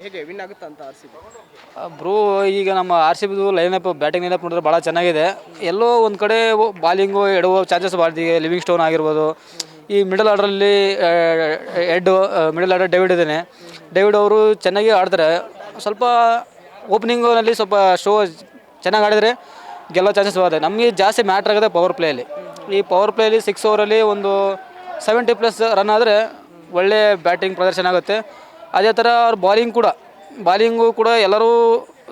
ಹೇಗೆ ವಿನ್ ಆಗುತ್ತಾ ಅಂತ ಆರ್ ಸಿ ಬಿ? ಬ್ರೋ, ಈಗ ನಮ್ಮ ಆರ್ ಸಿ ಬಿದು ಲೈನಪ್ ಬ್ಯಾಟಿಂಗ್ ಲೈನಪ್ ನೋಡಿದ್ರೆ ಭಾಳ ಚೆನ್ನಾಗಿದೆ. ಎಲ್ಲೋ ಒಂದು ಕಡೆ ಬಾಲಿಂಗು ಎಡುವ ಚಾನ್ಸಸ್ ಭಾಳ ಇದೆ. ಲಿವಿಂಗ್ ಸ್ಟೋನ್ ಆಗಿರ್ಬೋದು, ಈ ಮಿಡಲ್ ಆರ್ಡ್ರಲ್ಲಿ ಮಿಡಲ್ ಆರ್ಡರ್ ಡೇವಿಡ್ ಇದ್ದಾನೆ. ಡೇವಿಡ್ ಅವರು ಚೆನ್ನಾಗಿ ಆಡ್ತಾರೆ. ಸ್ವಲ್ಪ ಓಪನಿಂಗ್ನಲ್ಲಿ ಸ್ವಲ್ಪ ಚೆನ್ನಾಗಿ ಆಡಿದರೆ ಗೆಲ್ಲೋ ಚಾನ್ಸಸ್ ಇದೆ. ನಮಗೆ ಜಾಸ್ತಿ ಮ್ಯಾಟ್ರ್ ಆಗೋದೆ ಪವರ್ ಪ್ಲೇಯಲ್ಲಿ. ಈ ಪವರ್ ಪ್ಲೇಯಲ್ಲಿ 6 ಓವರಲ್ಲಿ ಒಂದು 70+ ರನ್ ಆದರೆ ಒಳ್ಳೆ ಬ್ಯಾಟಿಂಗ್ ಪ್ರದರ್ಶನ ಆಗುತ್ತೆ. ಅದೇ ಥರ ಅವ್ರ ಬಾಲಿಂಗು ಕೂಡ ಎಲ್ಲರೂ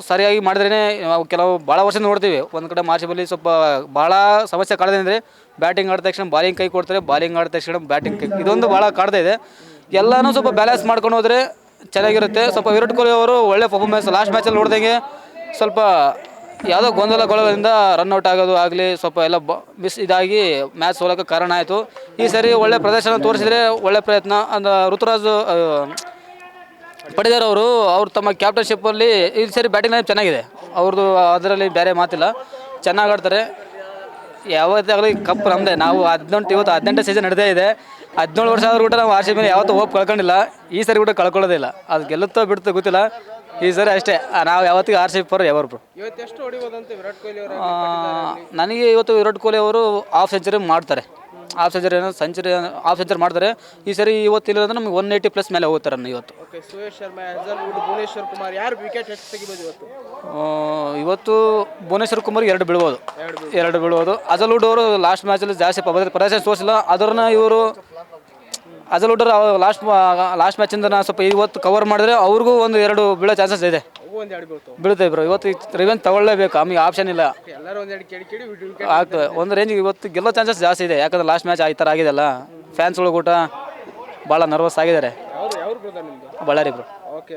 ಸರಿಯಾಗಿ ಮಾಡಿದ್ರೇ. ನಾವು ಕೆಲವು ಭಾಳ ವರ್ಷ ನೋಡ್ತೀವಿ ಒಂದು ಕಡೆ ಮಾರ್ಚಬಲ್ಲಿ ಸ್ವಲ್ಪ ಭಾಳ ಸಮಸ್ಯೆ ಕಾಡ್ದೆ ಅಂದರೆ ಬ್ಯಾಟಿಂಗ್ ಆಡಿದ ತಕ್ಷಣ ಬಾಲಿಂಗ್ ಕೈ ಕೊಡ್ತಾರೆ, ಬಾಲಿಂಗ್ ಆಡಿದ ತಕ್ಷಣ ಬ್ಯಾಟಿಂಗ್ ಕೈ, ಇದೊಂದು ಭಾಳ ಕಾಡ್ತಾ ಇದೆ. ಎಲ್ಲನೂ ಸ್ವಲ್ಪ ಬ್ಯಾಲೆನ್ಸ್ ಮಾಡ್ಕೊಂಡು ಹೋದರೆ ಚೆನ್ನಾಗಿರುತ್ತೆ. ಸ್ವಲ್ಪ ವಿರಾಟ್ ಕೊಹ್ಲಿ ಅವರು ಒಳ್ಳೆ ಪರ್ಫಾರ್ಮೆನ್ಸ್ ಲಾಸ್ಟ್ ಮ್ಯಾಚಲ್ಲಿ ನೋಡ್ದಂಗೆ ಸ್ವಲ್ಪ ಯಾವುದೋ ಗೊಂದಲಗಳಿಂದ ರನ್ಔಟ್ ಆಗೋದು ಆಗಲಿ ಸ್ವಲ್ಪ ಎಲ್ಲ ಮಿಸ್ ಇದಾಗಿ ಮ್ಯಾಚ್ ಸೋಲೋಕ್ಕೆ ಕಾರಣ ಆಯಿತು. ಈ ಸರಿ ಒಳ್ಳೆ ಪ್ರದರ್ಶನ ತೋರಿಸಿದರೆ ಒಳ್ಳೆ ಪ್ರಯತ್ನ ಋತುರಾಜ್ ಪಡಿದಾರ್ ಅವರು ತಮ್ಮ ಕ್ಯಾಪ್ಟನ್ಶಿಪ್ಪಲ್ಲಿ ಈ ಸರಿ ಬ್ಯಾಟಿಂಗ್ ಲೈನ್ ಚೆನ್ನಾಗಿದೆ ಅವ್ರದ್ದು, ಅದರಲ್ಲಿ ಬೇರೆ ಮಾತಿಲ್ಲ. ಚೆನ್ನಾಗಿ ಆಡ್ತಾರೆ. ಯಾವತ್ತಾಗಲಿ ಕಪ್ ನಮ್ಮದೇ. ನಾವು 18 ಸೀಸನ್ ನಡೆದೇ ಇದೆ. 17 ವರ್ಷ ಆದ್ರೂ ಕೂಡ ನಾವು ಆರ್ ಸಿ ಬಿ ಮೇಲೆ ಯಾವತ್ತೂ ಹೋಪ್ ಕಳ್ಕೊಂಡಿಲ್ಲ. ಈ ಸರಿ ಕೂಡ ಕಳ್ಕೊಳ್ಳೋದಿಲ್ಲ. ಅದು ಗೆಲ್ಲುತ್ತೋ ಬಿಡುತ್ತೋ ಗೊತ್ತಿಲ್ಲ. ಈ ಸರಿ ಅಷ್ಟೇ, ನಾವು ಯಾವತ್ತಿಗೂ ಆರ್ ಸಿ ಬಿ ಪರ್ ಯಾವಾರು. ಇವತ್ತು ಎಷ್ಟು ಹೊಡಿಬೋದಂತೆ ವಿರಾಟ್ ಕೊಹ್ಲಿ ಅವರು? ನನಗೆ ಇವತ್ತು ವಿರಾಟ್ ಕೊಹ್ಲಿ ಅವರು ಹಾಫ್ ಸೆಂಚುರಿ ಮಾಡ್ತಾರೆ. ಹಾಫ್ ಸೆಂಚುರಿ ಮಾಡ್ತಾರೆ. ಈ ಸರಿ ಇವತ್ತಿಲ್ಲ ಅಂದ್ರೆ ನಮಗೆ 180+ ಮೇಲೆ ಹೋಗ್ತಾರೆ ಇವತ್ತು. ಓಕೆ, ಸುಯೇಶ್ ಶರ್ಮಾ, ಹಜಲ್ವುಡ್, ಭುವನೇಶ್ವರ್ ಕುಮಾರ್ ಯಾರು ವಿಕೆಟ್ ಹೆಚ್ಚು ತೆಗಿಬೋದು ಇವತ್ತು? ಇವತ್ತು ಭುವನೇಶ್ವರ್ ಕುಮಾರ್ಗೆ 2 ಬೀಳ್ಬೋದು. ಹಜಲ್ವುಡ್ ಅವರು ಲಾಸ್ಟ್ ಮ್ಯಾಚಲ್ಲಿ ಜಾಸ್ತಿ ಪ್ರದರ್ಶನ ತೋರಿಸಿಲ್ಲ. ಅದನ್ನ ಇವರು ಹಜಲ್ವುಡ್ ಲಾಸ್ಟ್ ಮ್ಯಾಚಿಂದ ಸ್ವಲ್ಪ ಇವತ್ತು ಕವರ್ ಮಾಡಿದ್ರೆ ಅವ್ರಿಗೂ 1-2 ಬೀಳೋ ಚಾನ್ಸಸ್ ಇದೆ. ಬೀಳುತ್ತೆ ಬ್ರೋ. ಇವತ್ತು ರಿವೆಂಜ್ ತಗೊಳ್ಳೇಬೇಕು, ಆಮೇಲೆ ಆಪ್ಷನ್ ಇಲ್ಲ. ಆಗ್ತದೆ ಒಂದು ರೇಂಜಿಗೆ ಇವತ್ತು ಗೆಲ್ಲೋ ಚಾನ್ಸಸ್ ಜಾಸ್ತಿ ಇದೆ. ಯಾಕಂದ್ರೆ ಲಾಸ್ಟ್ ಮ್ಯಾಚ್ ಈ ಥರ ಆಗಿದೆಲ್ಲ, ಫ್ಯಾನ್ಸ್ಗಳು ಕೂಡ ಭಾಳ ನರ್ವಸ್ ಆಗಿದ್ದಾರೆ. ಯಾವ್ರು ಬ್ರದರ್ ನಿಮ್ಮದು? ಬಳ್ಳಾರಿ ಬ್ರೋ. ಓಕೆ.